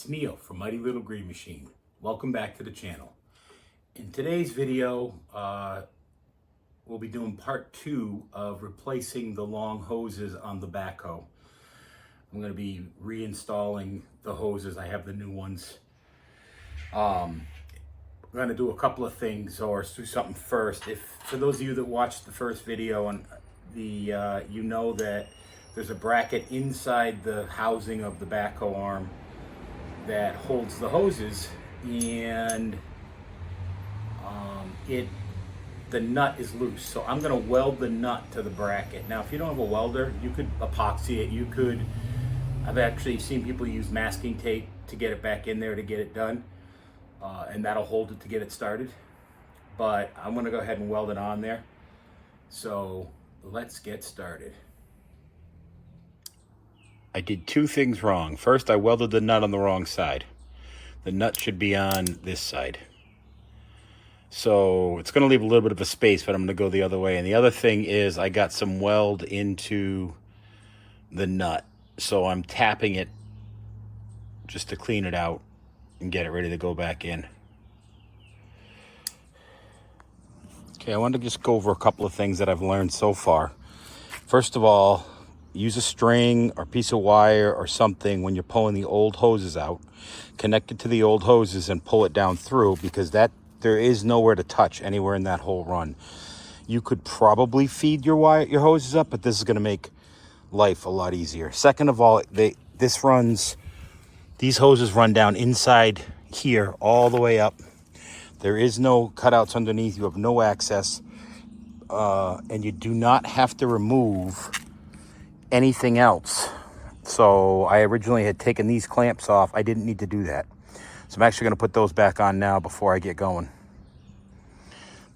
It's Neil from Mighty Little Green Machine. Welcome back to the channel. In today's video, we'll be doing part 2 of replacing the long hoses on the backhoe. I'm going to be reinstalling the hoses. I have the new ones. I'm going to do a couple of things, or do something first. For those of you that watched the first video, on the you know that there's a bracket inside the housing of the backhoe arm that holds the hoses, and the nut is loose. So I'm going to weld the nut to the bracket. Now, if you don't have a welder, you could epoxy it. I've actually seen people use masking tape to get it back in there to get it done, and that'll hold it to get it started. But I'm going to go ahead and weld it on there. So let's get started. I did two things wrong. First, I welded the nut on the wrong side. The nut should be on this side. So it's going to leave a little bit of a space, but I'm going to go the other way. And the other thing is I got some weld into the nut. So I'm tapping it just to clean it out and get it ready to go back in. Okay, I wanted to just go over a couple of things that I've learned so far. First of all, use a string or piece of wire or something when you're pulling the old hoses out. Connect it to the old hoses and pull it down through, because there is nowhere to touch anywhere in that whole run. You could probably feed your hoses up, but this is going to make life a lot easier. Second of all, these hoses run down inside here all the way up. There is no cutouts underneath. You have no access, and you do not have to remove anything else. So I originally had taken these clamps off. I didn't need to do that. So I'm actually going to put those back on now before I get going.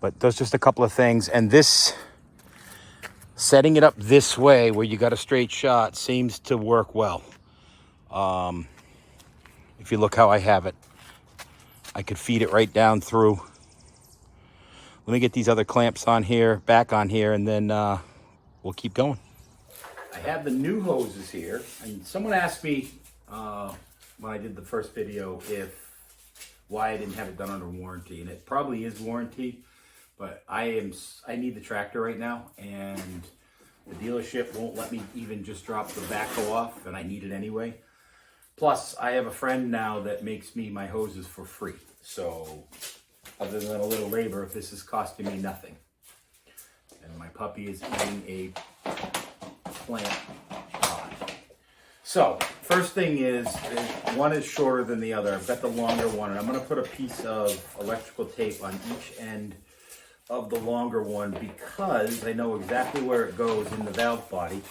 But there's just a couple of things. And this, setting it up this way where you got a straight shot, seems to work well. If you look how I have it, I could feed it right down through. Let me get these other clamps on here, back on here, and then we'll keep going. I have the new hoses here, and someone asked me when I did the first video why I didn't have it done under warranty, and it probably is warranty, but I need the tractor right now, and the dealership won't let me even just drop the backhoe off, and I need it anyway. Plus, I have a friend now that makes me my hoses for free, so other than a little labor, this is costing me nothing. And my puppy is eating a plant pot. So first thing is one is shorter than the other. I've got the longer one, and I'm going to put a piece of electrical tape on each end of the longer one, because I know exactly where it goes in the valve body,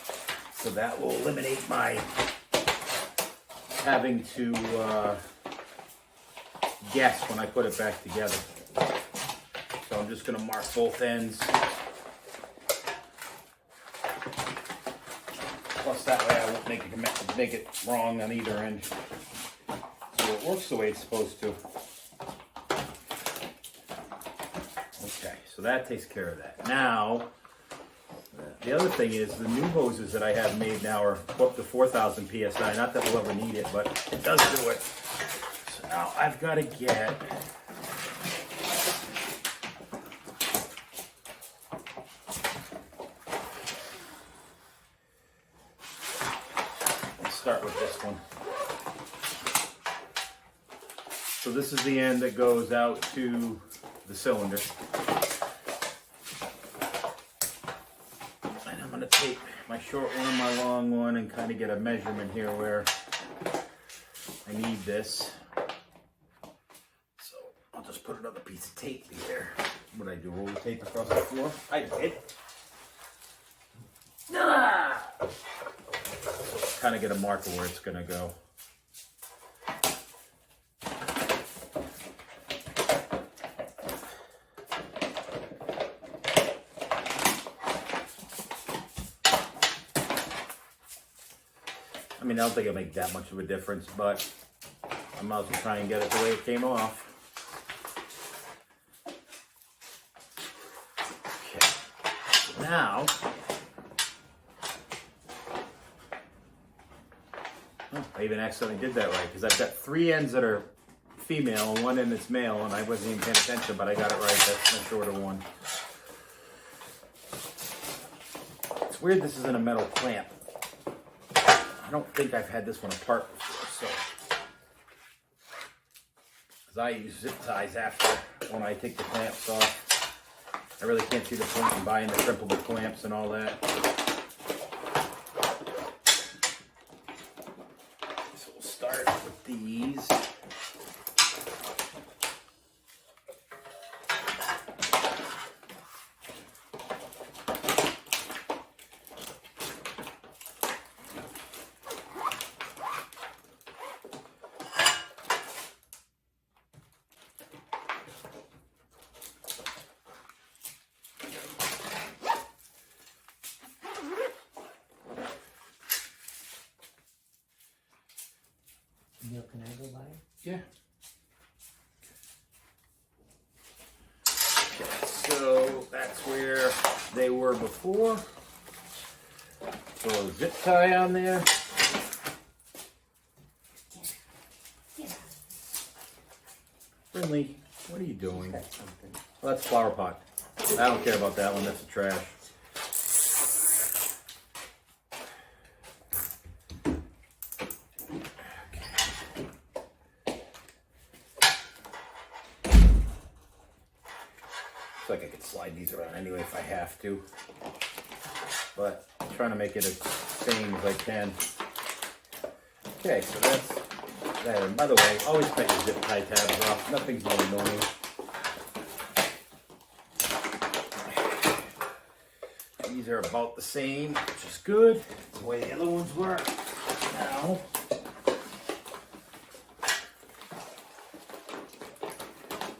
so that will eliminate my having to guess when I put it back together. So I'm just going to mark both ends. Plus that way I won't make it wrong on either end. So it works the way it's supposed to. Okay, so that takes care of that. Now, the other thing is the new hoses that I have made now are up to 4,000 PSI. Not that we'll ever need it, but it does do it. So now I've got to get start with this one. So this is the end that goes out to the cylinder. And I'm going to take my short one and my long one and kind of get a measurement here where I need this. So I'll just put another piece of tape here. What did I do, roll the tape across the floor? I did. Ah! Kind of get a marker where it's going to go. I mean, I don't think it'll make that much of a difference, but I might as well try and get it the way it came off. Okay. Now, Oh, I even accidentally did that right, because I've got 3 ends that are female and 1 end that's male, and I wasn't even paying attention, but I got it right. That's the shorter one. It's weird this isn't a metal clamp. I don't think I've had this one apart before, so. Because I use zip ties after when I take the clamps off. I really can't see the point in buying the crimpable clamps and all that. So we'll start with these. Neil, can I go by? Yeah. Okay, so that's where they were before. Throw a zip tie on there. Brinley, what are you doing? Got something. Well, that's flower pot. I don't care about that one. That's the trash. Looks like I could slide these around anyway if I have to, but I'm trying to make it as same as I can. Okay, so that's that. And by the way, always cut your zip tie tabs off. Nothing's more annoying. These are about the same, which is good. That's the way the other ones were. Now,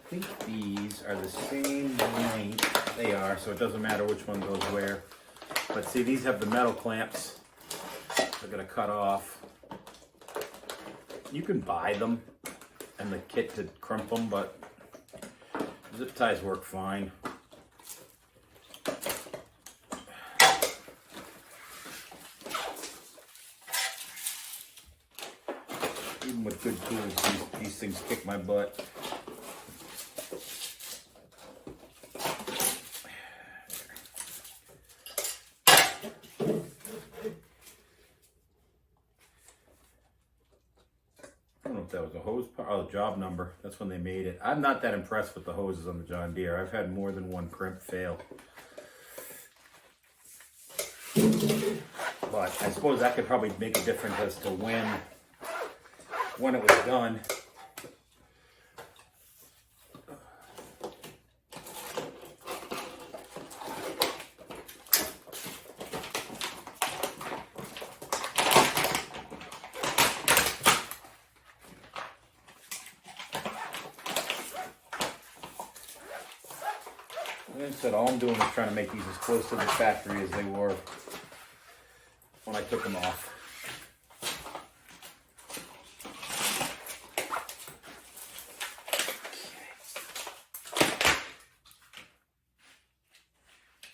I think these are the same length. They are, so it doesn't matter which one goes where. But see, these have the metal clamps. They're gonna cut off. You can buy them and the kit to crimp them, but zip ties work fine. Even with good tools, these things kick my butt. I don't know if that was a hose part. Oh, the job number. That's when they made it. I'm not that impressed with the hoses on the John Deere. I've had more than one crimp fail. But I suppose that could probably make a difference as to when it was done. Like I said, all I'm doing is trying to make these as close to the factory as they were when I took them off.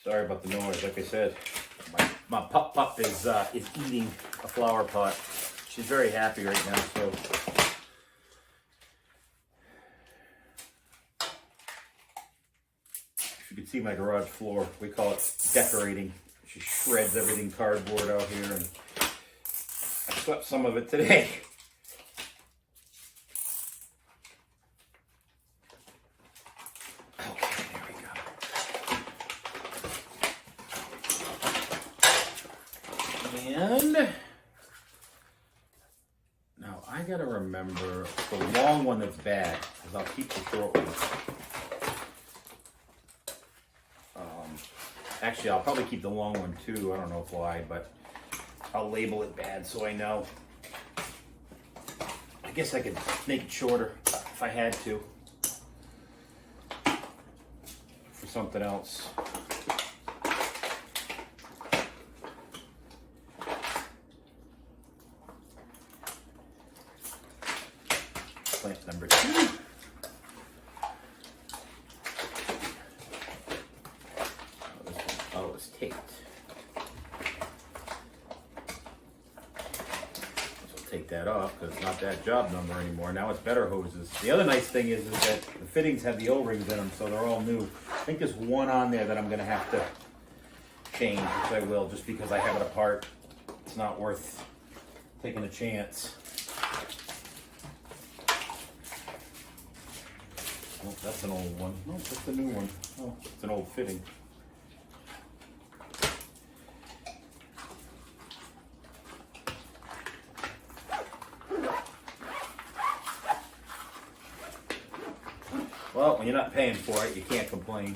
Sorry about the noise. Like I said, my pup is eating a flower pot. She's very happy right now, so. You can see my garage floor. We call it decorating. She shreds everything cardboard out here, and I swept some of it today. Okay, there we go. And now I gotta remember the long one that's bad, because I'll keep the short one. Actually, I'll probably keep the long one too. I don't know why, but I'll label it bad so I know. I guess I could make it shorter if I had to for something else. Plant number 2. Oh, it's taped. So take that off because it's not that job number anymore. Now it's better hoses. The other nice thing is that the fittings have the O-rings in them, so they're all new. I think there's one on there that I'm gonna have to change, which I will, just because I have it apart. It's not worth taking a chance. Oh, that's an old one. No, that's a new one. Oh, it's an old fitting. Well, when you're not paying for it, you can't complain.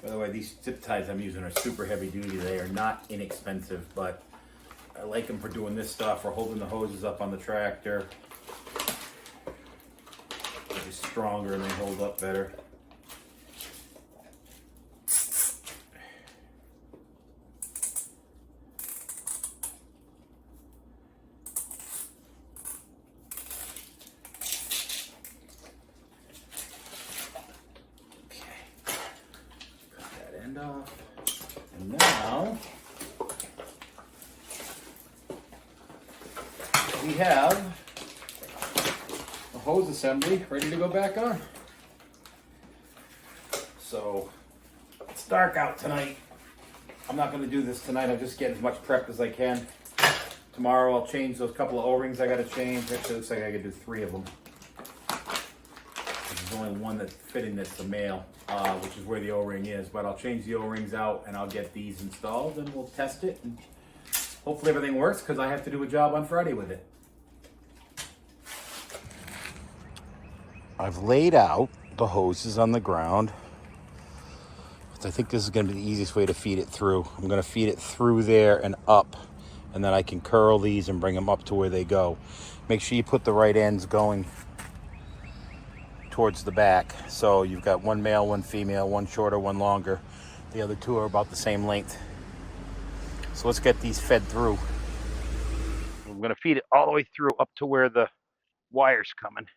By the way, these zip ties I'm using are super heavy duty. They are not inexpensive, but I like them for doing this stuff, for holding the hoses up on the tractor. They're stronger and they hold up better. Off. And now we have a hose assembly ready to go back on. So it's dark out tonight. I'm not going to do this tonight. I'll just get as much prep as I can. Tomorrow I'll change those couple of O-rings I got to change. Actually, it looks like I could do 3 of them. There's only one that's fitting that's the male, which is where the O-ring is. But I'll change the O-rings out and I'll get these installed and we'll test it. And hopefully everything works because I have to do a job on Friday with it. I've laid out the hoses on the ground. I think this is going to be the easiest way to feed it through. I'm going to feed it through there and up. And then I can curl these and bring them up to where they go. Make sure you put the right ends going towards the back. So you've got one male, one female, one shorter, one longer. The other 2 are about the same length. So let's get these fed through. I'm going to feed it all the way through up to where the wire's coming.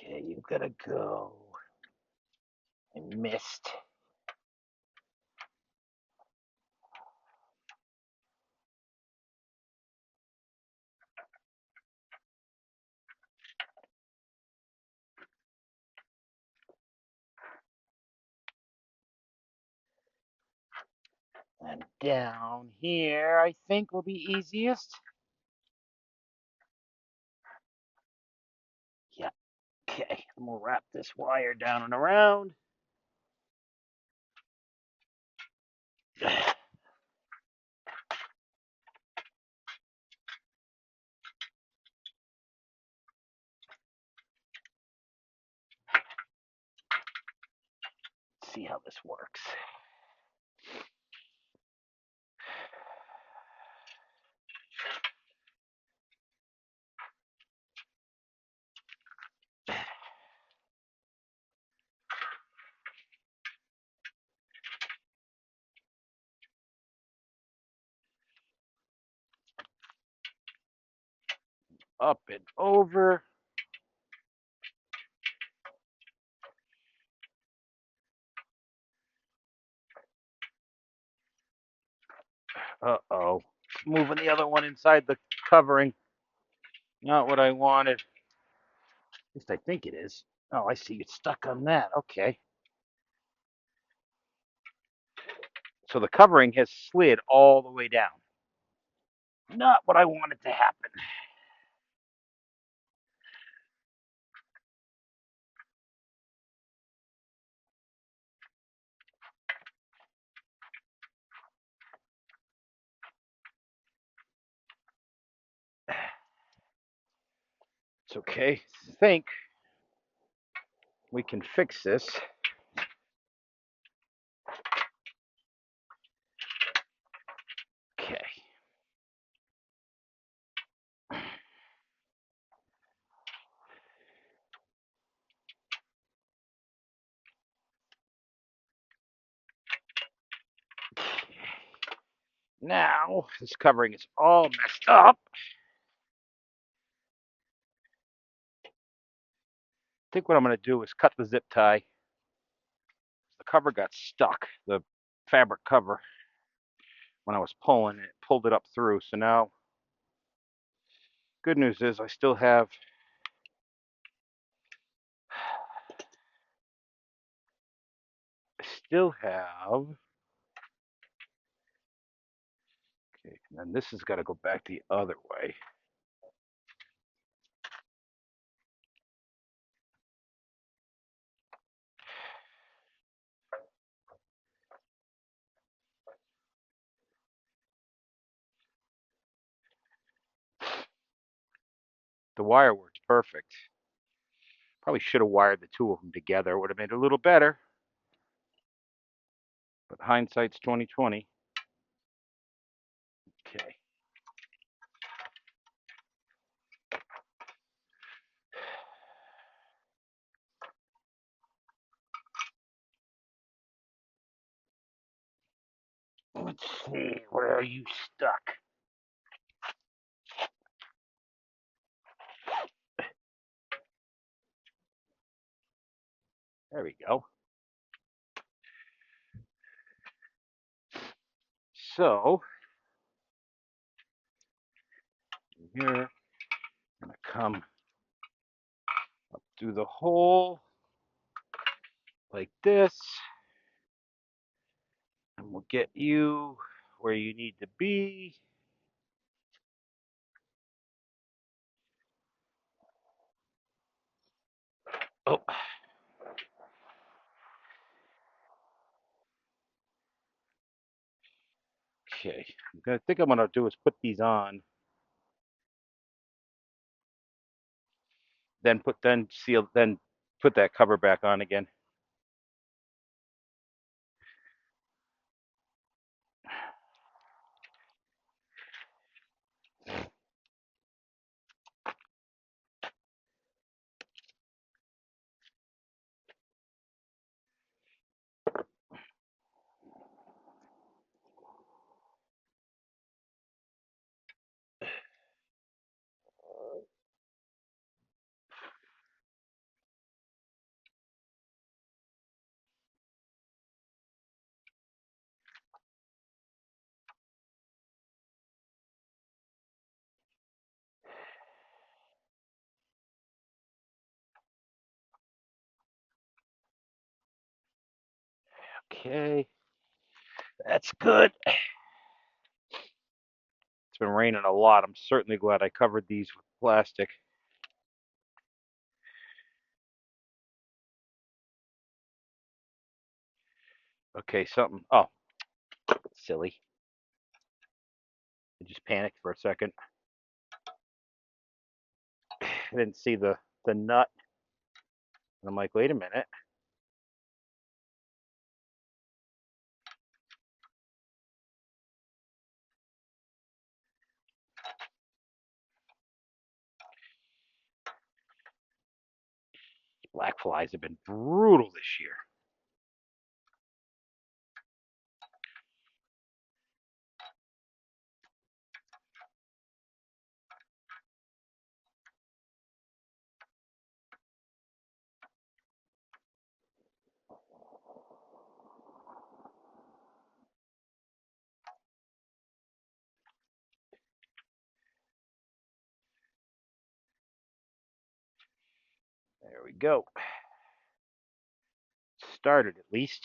Okay, you gotta go. I missed. And down here, I think will be easiest. Yeah, okay. And we'll wrap this wire down and around. See how this works. Up and over. Uh-oh. Moving the other one inside the covering. Not what I wanted. At least I think it is. Oh, I see. It's stuck on that. Okay. So the covering has slid all the way down. Not what I wanted to happen. It's okay. I think we can fix this. Okay. Now, this covering is all messed up. I think what I'm going to do is cut the zip tie. The cover got stuck, the fabric cover, when I was pulling it, pulled it up through. So now, good news is I still have okay, and this has got to go back the other way. The wire works perfect. Probably should have wired the two of them together. It would have made it a little better. But hindsight's 2020. Okay. Let's see, where are you stuck? There we go. So, here, I'm going to come up through the hole like this. And we'll get you where you need to be. Oh. Okay. I think I'm going to do is put these on. Then put that cover back on again. Okay. That's good. It's been raining a lot. I'm certainly glad I covered these with plastic. Okay, something. Oh, silly. I just panicked for a second. I didn't see the nut. And I'm like, wait a minute. Black flies have been brutal this year. There we go. Started at least.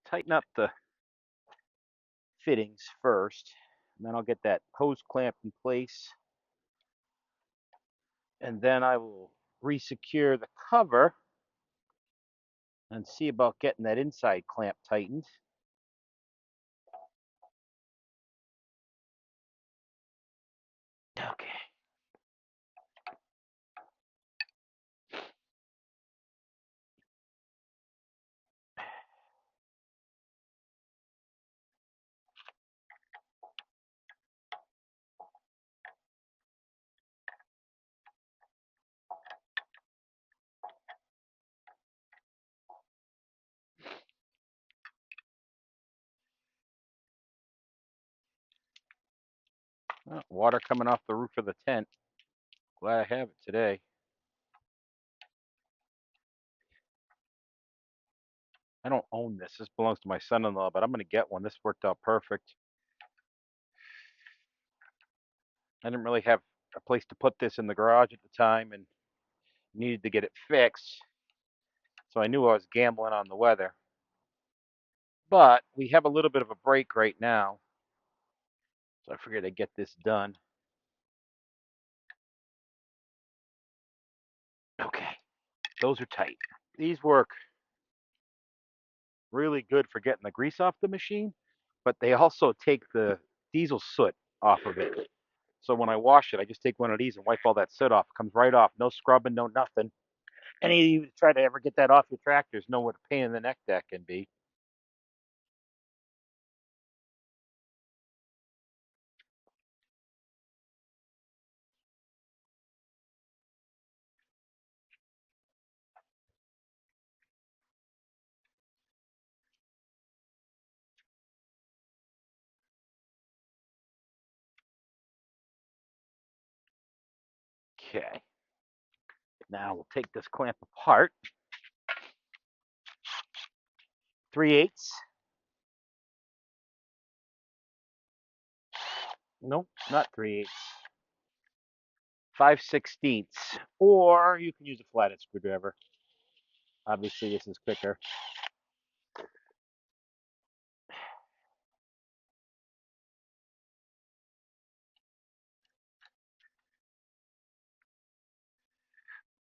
Tighten up the fittings first, and then I'll get that hose clamp in place, and then I will resecure the cover and see about getting that inside clamp tightened. Okay. Oh, water coming off the roof of the tent. Glad I have it today. I don't own this. This belongs to my son-in-law, but I'm going to get one. This worked out perfect. I didn't really have a place to put this in the garage at the time and needed to get it fixed. So I knew I was gambling on the weather. But we have a little bit of a break right now. So I figured I'd get this done. Okay, those are tight. These work really good for getting the grease off the machine, but they also take the diesel soot off of it. So when I wash it, I just take one of these and wipe all that soot off. It comes right off. No scrubbing, no nothing. Any of you try to ever get that off your tractors know what a pain in the neck that can be. Okay. Now we'll take this clamp apart. 3/8. Nope, not 3/8. 5/16. Or you can use a flathead screwdriver. Obviously, this is quicker.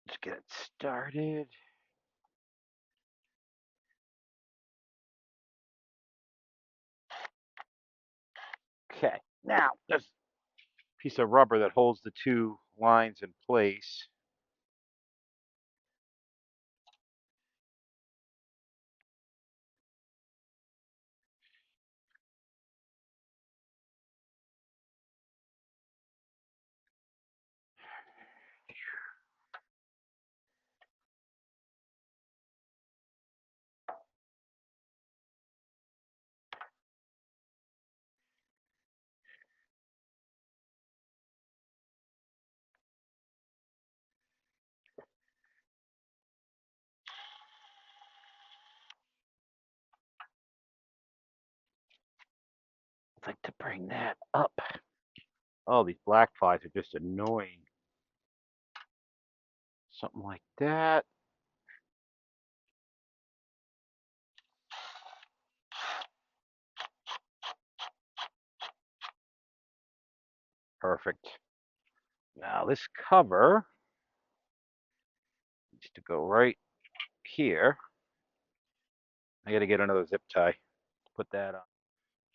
Let's get it started. Okay, now there's a piece of rubber that holds the two lines in place. I'd like to bring that up. Oh, these black flies are just annoying. Something like that. Perfect. Now this cover needs to go right here. I got to get another zip tie. Put that on.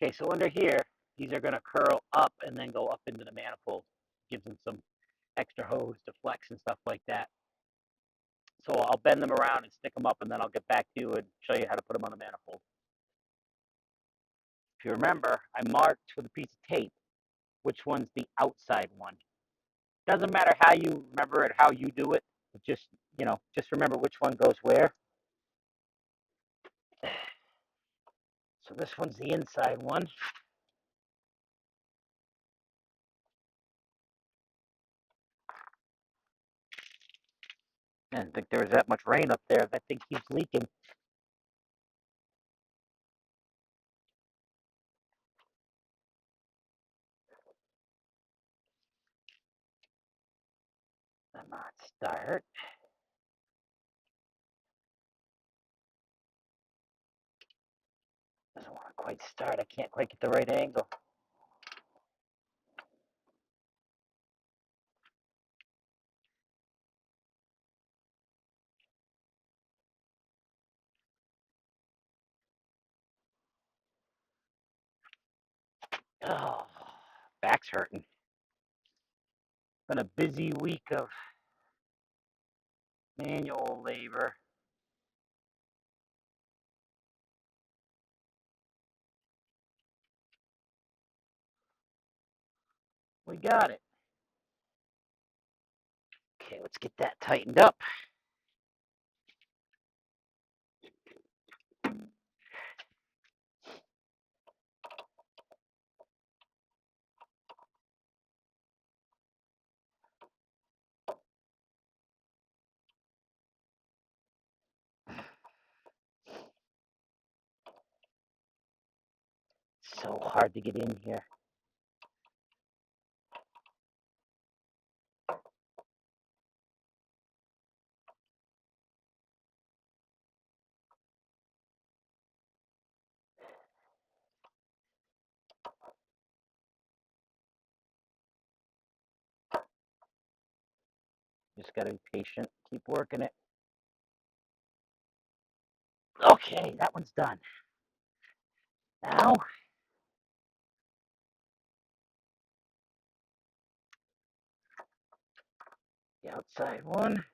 Okay, so under here, these are going to curl up and then go up into the manifold. Gives them some extra hose to flex and stuff like that. So I'll bend them around and stick them up, and then I'll get back to you and show you how to put them on the manifold. If you remember, I marked with a piece of tape which one's the outside one. Doesn't matter how you remember it, how you do it. Just, just remember which one goes where. So this one's the inside one. I didn't think there was that much rain up there. That thing keeps leaking. I'm not start. Doesn't want to quite start. I can't quite get the right angle. Oh, back's hurting. Been a busy week of manual labor. We got it. Okay, let's get that tightened up. So hard to get in here. Just gotta be patient, keep working it. Okay, that one's done. Now, the outside one.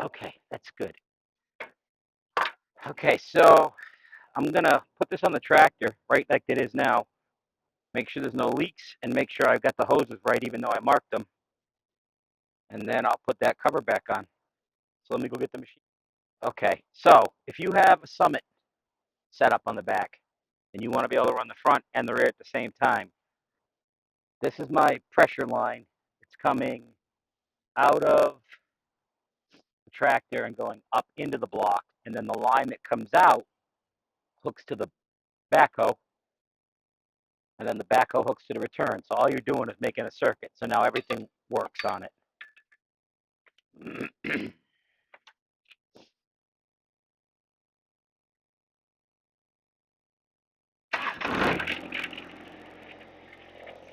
Okay, that's good. Okay, so I'm gonna put this on the tractor right like it is now. Make sure there's no leaks and make sure I've got the hoses right even though I marked them. And then I'll put that cover back on. So let me go get the machine. Okay, so if you have a Summit set up on the back and you want to be able to run the front and the rear at the same time, this is my pressure line. It's coming out of the tractor and going up into the block. And then the line that comes out hooks to the backhoe. And then the backhoe hooks to the return. So all you're doing is making a circuit. So now everything works on it.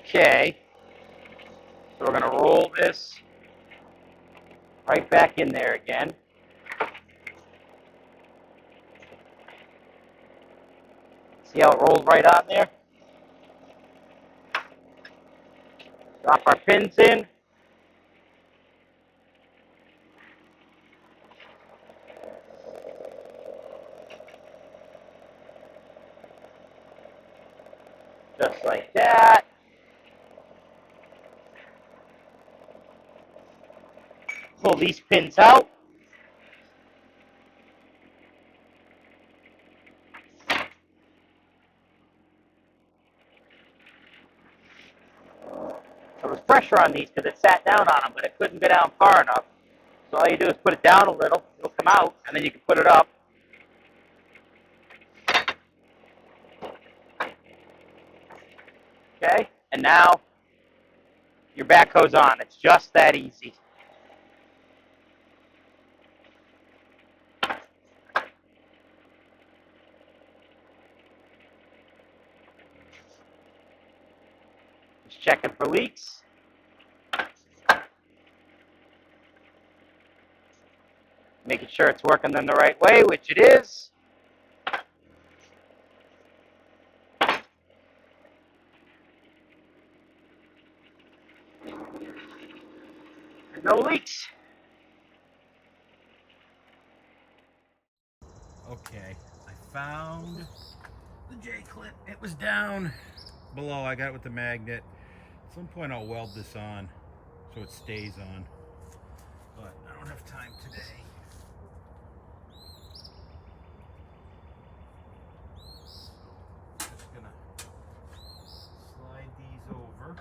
Okay. So we're going to roll this right back in there again. See how it rolls right on there? Drop our pins in. Just like that. Pull these pins out. So there's pressure on these because it sat down on them, but it couldn't go down far enough. So all you do is put it down a little, it'll come out, and then you can put it up. Okay, and now your backhoe's on. It's just that easy. Just checking for leaks. Making sure it's working in the right way, which it is. And no leaks. Okay, I found the J-clip. It was down below. I got it with the magnet. At some point I'll weld this on so it stays on. But I don't have time today. Just gonna slide these over.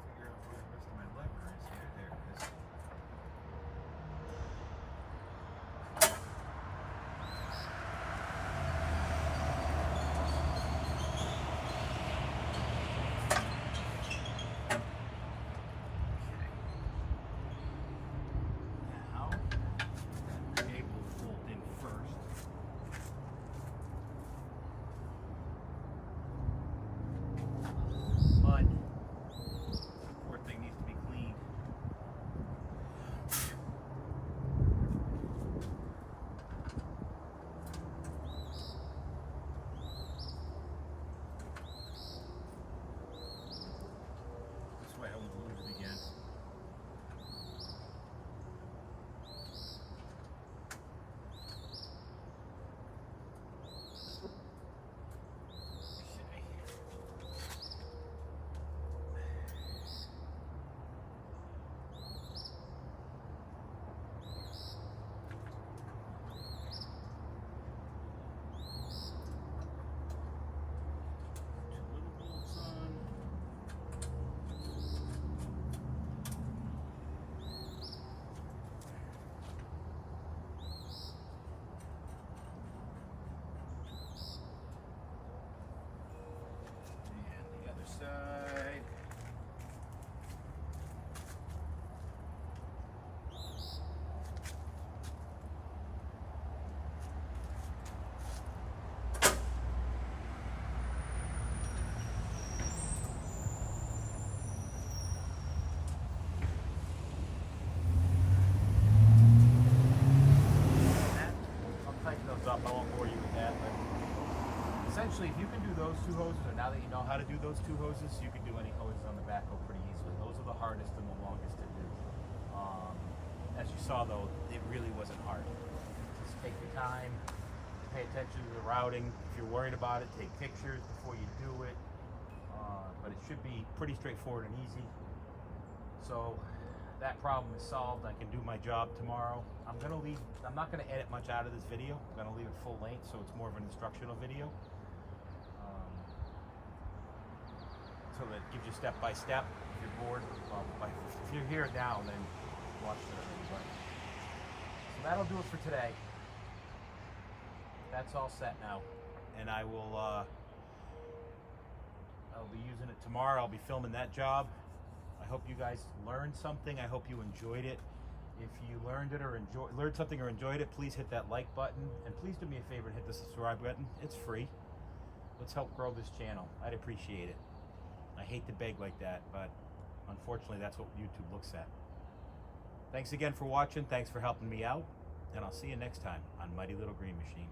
Figure out where the rest of my lever is here. There it is. Actually, if you can do those two hoses, or now that you know how to do those two hoses, you can do any hoses on the backhoe pretty easily. Those are the hardest and the longest to do. As you saw though, it really wasn't hard. Just take your time, pay attention to the routing. If you're worried about it, take pictures before you do it. But it should be pretty straightforward and easy. So that problem is solved. I can do my job tomorrow. I'm not gonna edit much out of this video. I'm gonna leave it full length so it's more of an instructional video. So that gives you step by step. If you're bored, well, if you're here now, then watch it already. But so that'll do it for today. That's all set now, and I will. I'll be using it tomorrow. I'll be filming that job. I hope you guys learned something. I hope you enjoyed it. If you learned something or enjoyed it, please hit that like button, and please do me a favor and hit the subscribe button. It's free. Let's help grow this channel. I'd appreciate it. I hate to beg like that, but unfortunately that's what YouTube looks at. Thanks again for watching. Thanks for helping me out, and I'll see you next time on Mighty Little Green Machine.